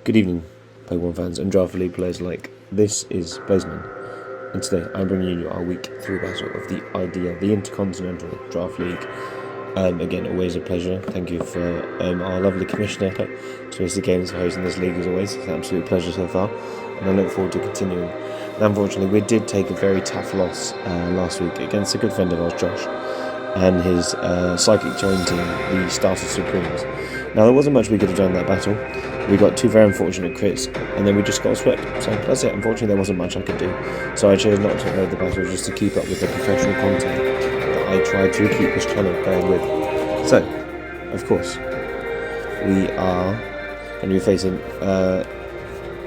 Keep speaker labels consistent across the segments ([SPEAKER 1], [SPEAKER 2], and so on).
[SPEAKER 1] Good evening, Pokemon fans and Draft League players alike. This is Blazeman, and today I'm bringing you our week 3 battle of the IDL, the Intercontinental Draft League. Again, always a pleasure. Thank you for our lovely commissioner, Twistedgames, for hosting this league as always. It's an absolute pleasure so far, and I look forward to continuing. And unfortunately, we did take a very tough loss last week against a good friend of ours, Josh, and his Psychic Terrain team, the Starter Supremes. Now, there wasn't much we could have done in that battle. We got 2 very unfortunate crits, and then we just got swept. So that's it. Unfortunately, there wasn't much I could do. So I chose not to upload the battle just to keep up with the professional content that I tried to keep this channel going with. So, of course, we are going to be facing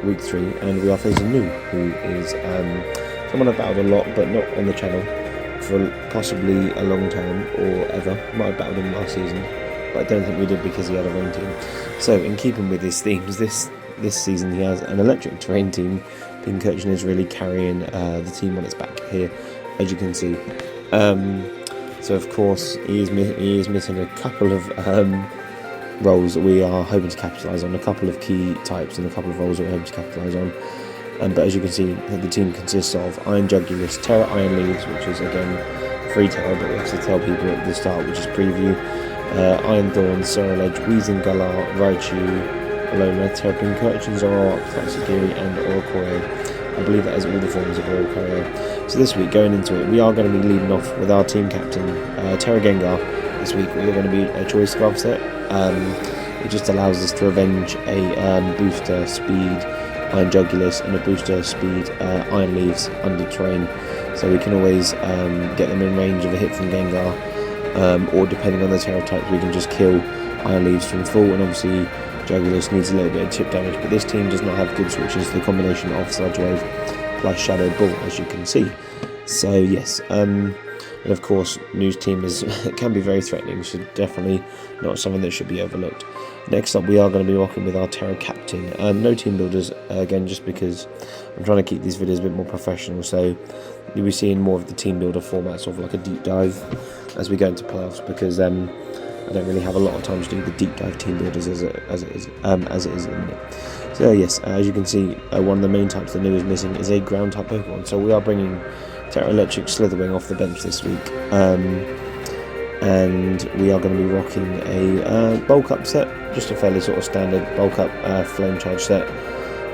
[SPEAKER 1] week 3, and we are facing Nu, who is someone I've battled a lot, but not on the channel for possibly a long time or ever. Might have battled him last season, but I don't think we did because he had a rain team. So, in keeping with his themes, this season he has an electric terrain team. Pincurchin is really carrying the team on its back here, as you can see. So, of course, he is missing a couple of roles that we are hoping to capitalise on, a couple of key types and a couple of roles that we're hoping to capitalise on. But as you can see, the team consists of Iron Jugulus, Terra Iron Leaves, which is again free Terra, but we have to tell people at the start, which is preview. Iron Thorn, Ceruledge, Weezing Galar, Raichu, Alona, Terrapin, Pincurchin, Zoroark, Toxicity, and Oricorio. I believe that is all the forms of Oricorio. So this week, going into it, we are going to be leading off with our team captain, Terra Gengar. This week we're going to be a choice scarf set. It just allows us to avenge a booster speed Iron Jugulus and a booster speed Iron Leaves under terrain. So we can always get them in range of a hit from Gengar. Or depending on the Terra type, we can just kill Iron Leaves from full, and obviously Jugulus needs a little bit of tip damage, but this team does not have good switches, the combination of Sludge Wave plus Shadow Ball, as you can see. So yes, and of course Nu's team can be very threatening, so definitely not something that should be overlooked. Next up, we are going to be rocking with our Terra Captain. No team builders, again, just because I'm trying to keep these videos a bit more professional, so you'll be seeing more of the team builder format, sort of like a deep dive as we go into playoffs, because I don't really have a lot of time to do the deep dive team builders as it is at the minute. So yes, as you can see, one of the main types that Nu is missing is a ground type Pokemon, so we are bringing Terra Electric Slitherwing off the bench this week. And we are going to be rocking a bulk up set, just a fairly sort of standard bulk up flame charge set.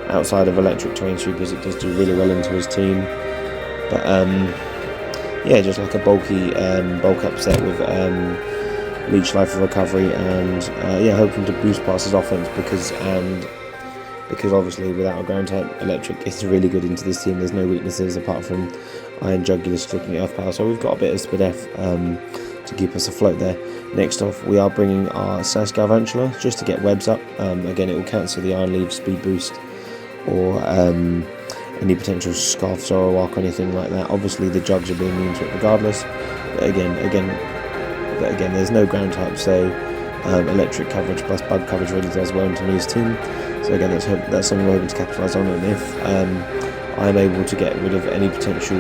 [SPEAKER 1] Outside of electric terrain sweepers, it does do really well into his team, but yeah, just like a bulky bulk up set with leech life for recovery, and yeah, hoping to boost past his offense because obviously without a ground type, electric is really good into this team. There's no weaknesses apart from Iron Jugulus flicking earth power, so we've got a bit of speed F to keep us afloat there. Next off, we are bringing our Sasgalvantula just to get webs up. Again, it will cancel the Iron Leaf speed boost or any potential Scarf Zoroark or anything like that. Obviously, the Jugs are being immune to it regardless. But again, there's no ground type, so electric coverage plus bug coverage really does well into Nu's team. So again, that's something we're hoping to capitalise on, and if I'm able to get rid of any potential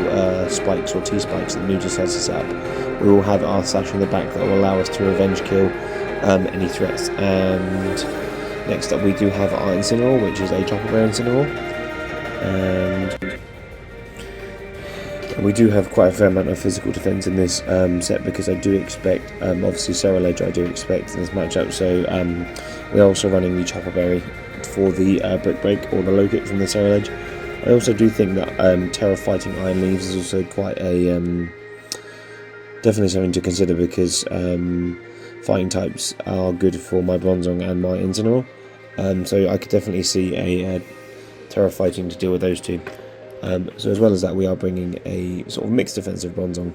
[SPEAKER 1] spikes or T-spikes that Nu decides to set up, we will have our Sash in the back that will allow us to revenge kill any threats. And next up, we do have our Incineroar, which is a Chopper Bear Incineroar, and we do have quite a fair amount of physical defense in this set, because I do expect, obviously Ceruledge I do expect in this matchup, so we are also running the Chopper Berry for the Brick Break or the low kick from the Ceruledge. I also do think that Terra fighting Iron Leaves is also quite a definitely something to consider, because fighting types are good for my Bronzong and my Incineroar, so I could definitely see a Terra fighting to deal with those two. So as well as that, we are bringing a sort of mixed defensive Bronzong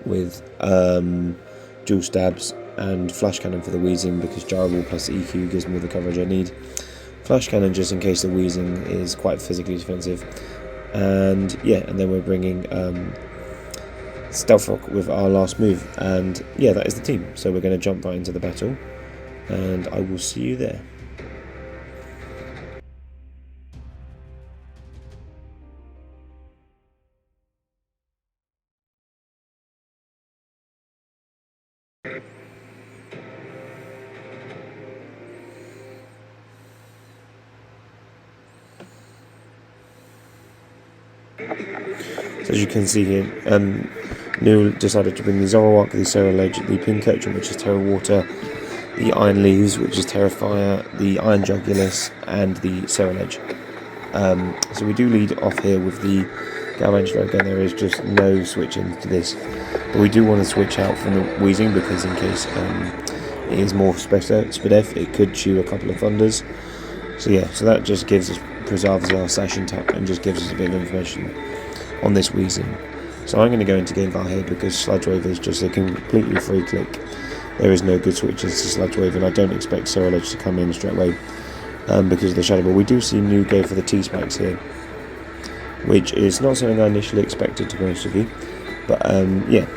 [SPEAKER 1] with dual stabs and Flash Cannon for the Weezing, because Gyro Ball plus EQ gives me the coverage I need. Flash Cannon just in case the Weezing is quite physically defensive, and yeah, and then we're bringing Stealth Rock with our last move, and yeah, that is the team. So we're going to jump right into the battle, and I will see you there. So as you can see here, Neil decided to bring the Zoroark, the Ceruledge, the Pincurchin, which is Terra Water, the Iron Leaves, which is Terra Fire, the Iron Jugulis, and the Ceruledge. So we do lead off here with the Galvantula. Again, there is just no switch into this, but we do want to switch out from the Weezing because in case it is more Spadef, it could chew a couple of Thunders. So yeah, so that just gives us, preserves our Session Tap and just gives us a bit of information on this Weezing. So I'm going to go into Gengar here because Sludge Wave is just a completely free click. There is no good switches to Sludge Wave, and I don't expect Ceruledge to come in straight away because of the Shadow Ball. We do see New go for the T-Spikes here, which is not something I initially expected, to be honest with you. But yeah,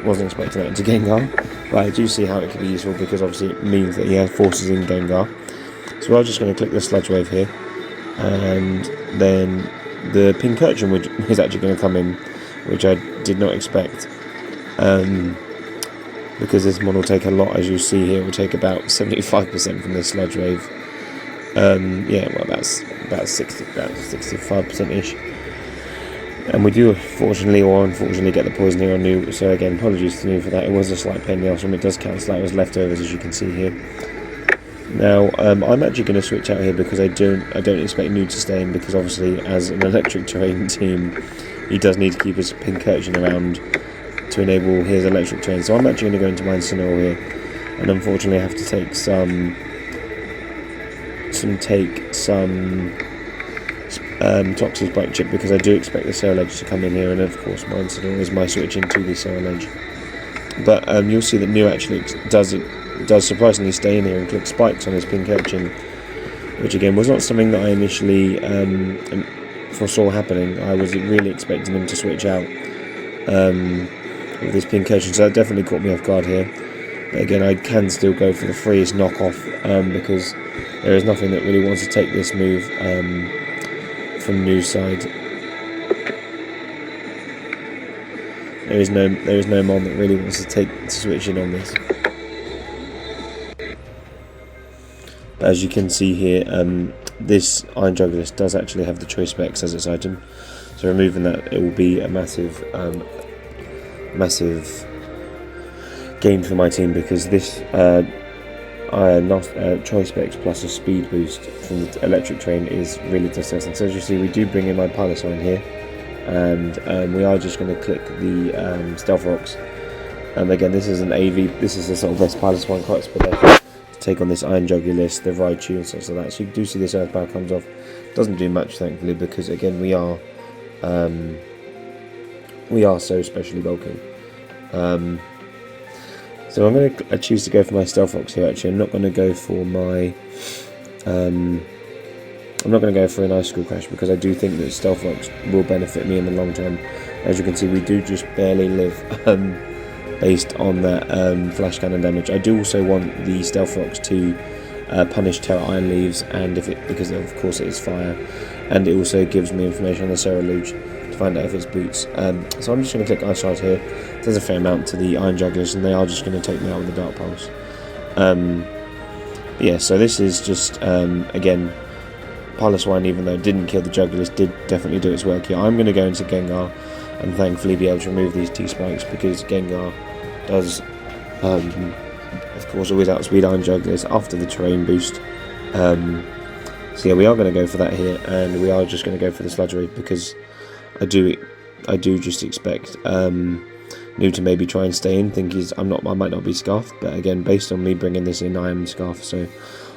[SPEAKER 1] wasn't expecting that into Gengar. But I do see how it could be useful because obviously it means that he has forces in Gengar. So I'm just going to click the Sludge Wave here, and then the Pincurchin is actually going to come in, which I did not expect, because this one will take a lot. As you see here, it will take about 75% from the Sludge Wave. Yeah, well, that's about 65%-ish. And we do fortunately or unfortunately get the poison here on New, so again, apologies to New for that. It was a slight pain in the arse, and it does cancel out as leftovers, as you can see here. Now, I'm actually going to switch out here because I don't expect New to stay in, because obviously as an electric terrain team, he does need to keep his Pincurchin around to enable his electric terrain. So I'm actually going to go into my Incineroar here, and unfortunately I have to take some Toxic Bite Chip because I do expect the Ceruledge to come in here, and of course my Incineroar is my switch into the Ceruledge. But you'll see that New actually does surprisingly stay in here and click Spikes on his Pincurchin, which again was not something that I initially foresaw happening. I was really expecting him to switch out with this Pincurchin, so that definitely caught me off guard here. But again, I can still go for the freest knockoff because there is nothing that really wants to take this move from New's side. There is no Mon that really wants to switch in on this. But as you can see here, this Iron Jugulis does actually have the Choice Specs as its item, so removing that, it will be a massive gain for my team, because this Choice Specs plus a speed boost from the electric train is really disgusting. So as you see, we do bring in my Pilosaur here, and we are just going to click the Stealth Rocks. Again, this is an AV, this is the sort of best Pilosaur quite to take on this Iron Jugulis, the Raichu and stuff like that. So you do see this Earth Power comes off. Doesn't do much, thankfully, because again we are so specially bulky. So I'm going to choose to go for my Stealth Rocks here. Actually, I'm not going to go for my I'm not going to go for an Icicle Crash, because I do think that Stealth Rocks will benefit me in the long term. As you can see, we do just barely live based on that Flash Cannon damage. I do also want the Stealth Rocks to punish Terra Iron Leaves, and because of course it is fire, and it also gives me information on the Ceruledge to find out if it's boots. So I'm just going to click Ice Shard here. There's a fair amount to the Iron Jugulis, and they are just going to take me out with the Dark Pulse. Yeah, so this is just again, Piloswine, even though it didn't kill the Jugulis, did definitely do its work here. I'm going to go into Gengar and thankfully be able to remove these T-Spikes, because Gengar does of course always outspeed Iron Jugulis after the terrain boost. So yeah, we are going to go for that here, and we are just going to go for the Sludge Wave, because I do just expect New to maybe try and stay in. I might not be Scarfed, but again, based on me bringing this in, I am Scarfed. So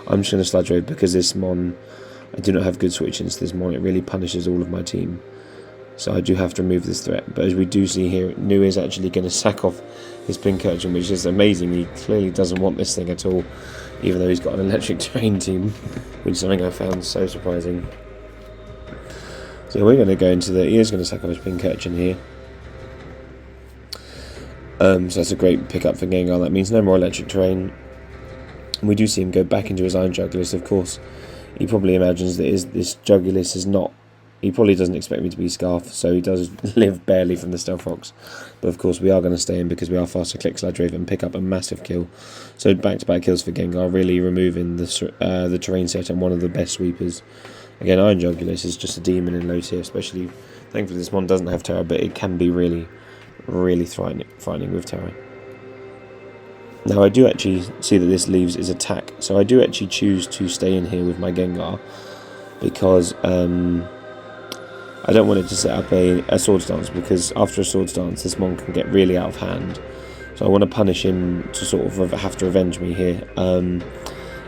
[SPEAKER 1] I'm just going to Sludge Wave, because this Mon, I do not have good switch into this Mon. It really punishes all of my team, so I do have to remove this threat. But as we do see here, New is actually going to sack off his Pincurchin, which is amazing. He clearly doesn't want this thing at all, even though he's got an electric terrain team, which is something I found so surprising. So we're going to go into he is going to sack off his Pincurchin here. So that's a great pickup for Gengar. That means no more electric terrain. And we do see him go back into his Iron Jugulis. Of course, he probably imagines that this Jugulis is not... He probably doesn't expect me to be Scarf, so he does live barely from the Stealth Rocks. But of course, we are going to stay in, because we are fast to click Sludge Wave and pick up a massive kill. So back-to-back kills for Gengar, really removing the terrain set and one of the best sweepers. Again, Iron Jugulis is just a demon in low tier, especially Thankfully this mon doesn't have terror, but it can be really, really frightening with terror. Now I do actually see that this leaves his attack, so I do actually choose to stay in here with my Gengar, because I don't want it to set up a Swords Dance, because after a Swords Dance this mon can get really out of hand. So I want to punish him to sort of have to revenge me here.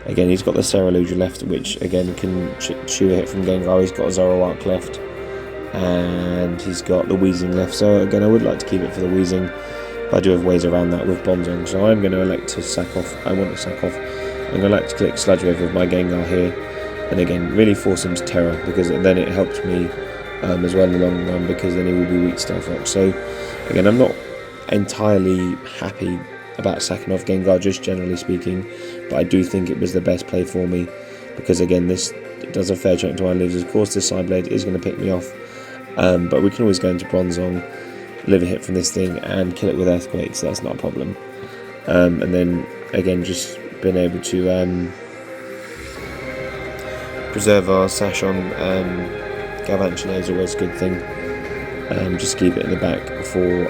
[SPEAKER 1] Again, he's got the Cerulean left, which again can chew a hit from Gengar. He's got a Zoroark left, and he's got the Weezing left. So again, I would like to keep it for the Weezing, but I do have ways around that with Bronzong. So I'm going to elect to sack off. I want to sack off. I'm going to like to click Sludge Wave with my Gengar here, and again, really force him to Terror, because then it helps me as well in the long run, because then he will be weak to Stealth Rock. So again, I'm not entirely happy about sacking off Gengar, just generally speaking, but I do think it was the best play for me, because again this does a fair chunk to Iron Leaves. Of course this Side Blade is going to pick me off, but we can always go into Bronzong, live a hit from this thing and kill it with Earthquake, so that's not a problem. And then again just being able to preserve our sash on Galvantula is always a good thing. Just keep it in the back for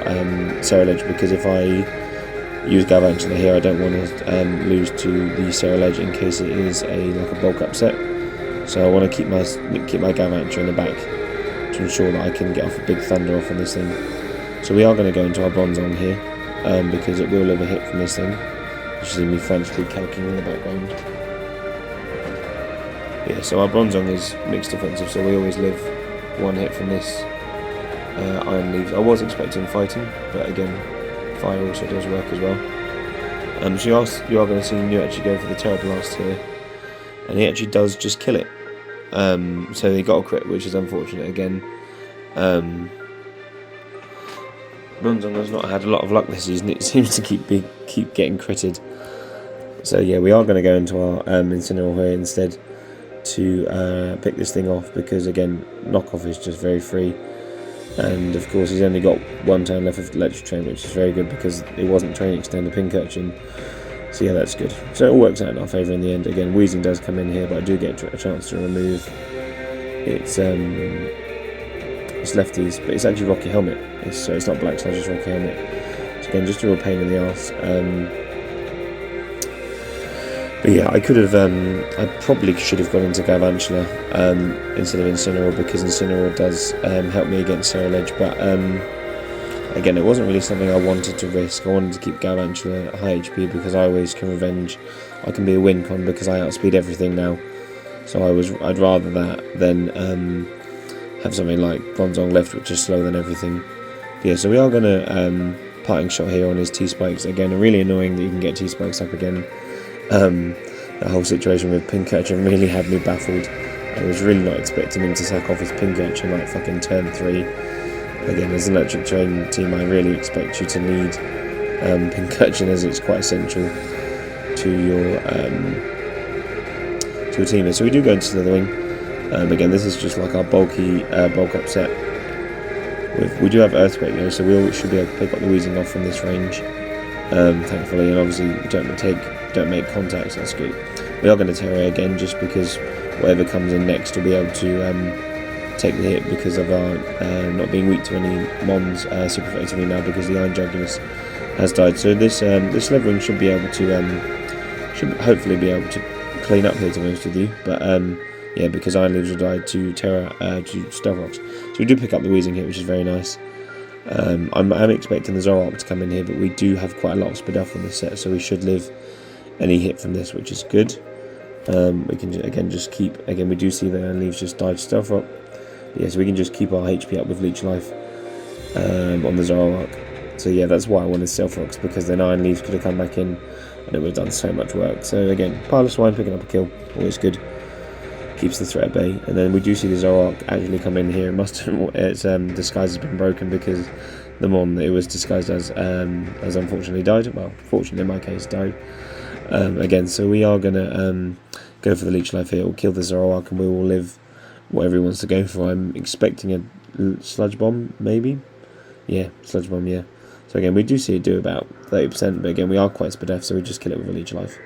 [SPEAKER 1] Ceruledge, because if I use Galvantula here, I don't want to lose to the Ceruledge in case it is like a bulk upset. So I want to keep my Galvantula in the back to ensure that I can get off a big Thunder off on this thing. So we are going to go into our Bronzong here, because it will live a hit from this thing, which is me frantically calculating in the background. Yeah, so our Bronzong is mixed defensive, so we always live one hit from this Iron Leaves. I was expecting Fighting, but again, Fire also does work as well. So you are going to see New actually go for the Terra Blast here, and he actually does just kill it. So he got a crit, which is unfortunate again. Bronzong has not had a lot of luck this season. It seems to keep getting critted. So yeah, we are going to go into our Incineroar here instead to pick this thing off, because again, knockoff is just very free. And of course he's only got one turn left of Electric Train, which is very good because it wasn't Train Extend the Pincurchin. So yeah, that's good. So it all works out in our favour in the end. Again, Weezing does come in here, but I do get a chance to remove its lefties, but it's actually Rocky Helmet. So it's not Black Sludge, it's Rocky Helmet. So again, just a real pain in the arse. But yeah, I could have, I probably should have gone into Galvantula instead of Incineroar, because Incineroar does help me against Ceruledge, but again, it wasn't really something I wanted to risk. I wanted to keep Galvantula at high HP, because I always can revenge. I can be a win con because I outspeed everything now, so I'd rather that than have something like Bronzong left, which is slower than everything. But yeah, so we are going to Parting Shot here on his T-Spikes. Again, really annoying that you can get T-Spikes up again. The whole situation with Pincurchin really had me baffled. I was really not expecting him to sack off his Pincurchin like fucking turn 3. Again, as an Electric Train team, I really expect you to lead Pincurchin, as it's quite essential to your team. So we do go into Slithering. Again, this is just like our bulk upset. We do have Earthquake though, so we should be able to pick up the Weezing off from this range. Thankfully, and obviously don't make contacts, that's good. We are going to Terra again, just because whatever comes in next will be able to take the hit, because of our not being weak to any mons super effectively now, because the Iron Jugulis has died. So this Slithering should be able to should hopefully be able to clean up here, to be honest with you. But yeah, because Iron Leaves will die to Terra to Stealth Rocks. So we do pick up the Weezing here, which is very nice. I'm expecting the Zoroark to come in here, but we do have quite a lot of speed off on this set, so we should live any hit from this, which is good. We can again just keep, again we do see that Iron Leaves just died to Stealth Rock. Yeah, so we can just keep our HP up with Leech Life on the Zoroark. So yeah, that's why I wanted Stealth Rocks, because then Iron Leaves could have come back in and it would have done so much work. So again, Pile of Swine picking up a kill, always good. Keeps the threat at bay. And then we do see the Zoroark actually come in here. Its disguise has been broken, because the mon that it was disguised as unfortunately died. Well, fortunately in my case died. Again, so we are gonna go for the Leech Life here. We'll kill the Zoroark and we will live whatever he wants to go for. I'm expecting a Sludge Bomb, maybe. Yeah, Sludge Bomb. Yeah. So again, we do see it do about 30%, but again, we are quite speed F, so we just kill it with a Leech Life.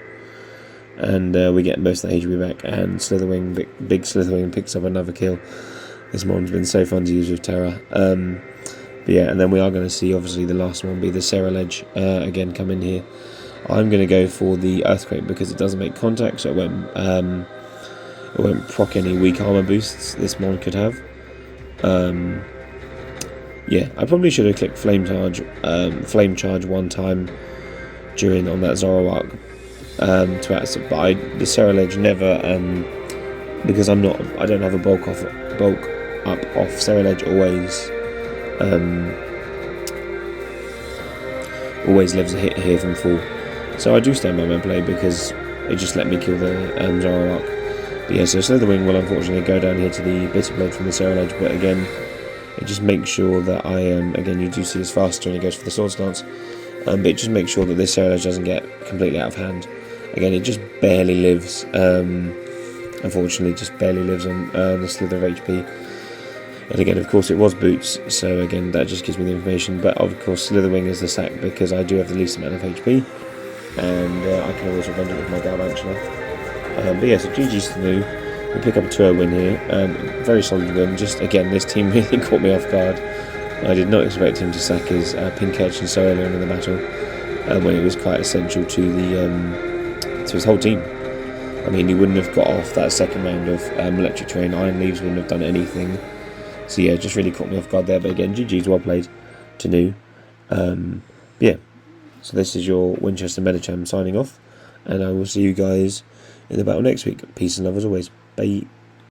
[SPEAKER 1] And we get most of the HP back, and Slitherwing, big Slitherwing picks up another kill. This mon's been so fun to use with Terra. But yeah, and then we are going to see, obviously, the last one be the Ledge again come in here. I'm going to go for the Earthquake because it doesn't make contact, so it won't proc any weak armor boosts this mon could have. Yeah, I probably should have clicked Flame Charge one time on that Zoroark to access, but the Ledge never, because I don't have a bulk up off Ledge always lives a hit here from full. So I do stand by my play because it just let me kill the Zoroark. But yeah, so Slitherwing will unfortunately go down here to the Bitter Blade from the Ledge, but again, it just makes sure that again, you do see it's faster and it goes for the Swords Dance, but it just makes sure that this Ledge doesn't get completely out of hand. Again, it just barely lives, unfortunately, just barely lives on the Slither of HP. And again, of course, it was Boots, so again, that just gives me the information. But of course, Slitherwing is the sack because I do have the least amount of HP, and I can always revenge it with my Galvantula. But yeah, so GG's to New. We pick up a 2-0 win here. Very solid win. Just again, this team really caught me off guard. I did not expect him to sack his Pincurchin so early on in the battle, when it was quite essential to his whole team. I mean, he wouldn't have got off that second round of Electric Terrain. Iron Leaves wouldn't have done anything. So yeah, just really caught me off guard there. But again, GG's well played to New. Yeah, so this is your Winchester Medichams signing off, and I will see you guys in the battle next week. Peace and love as always. Bye.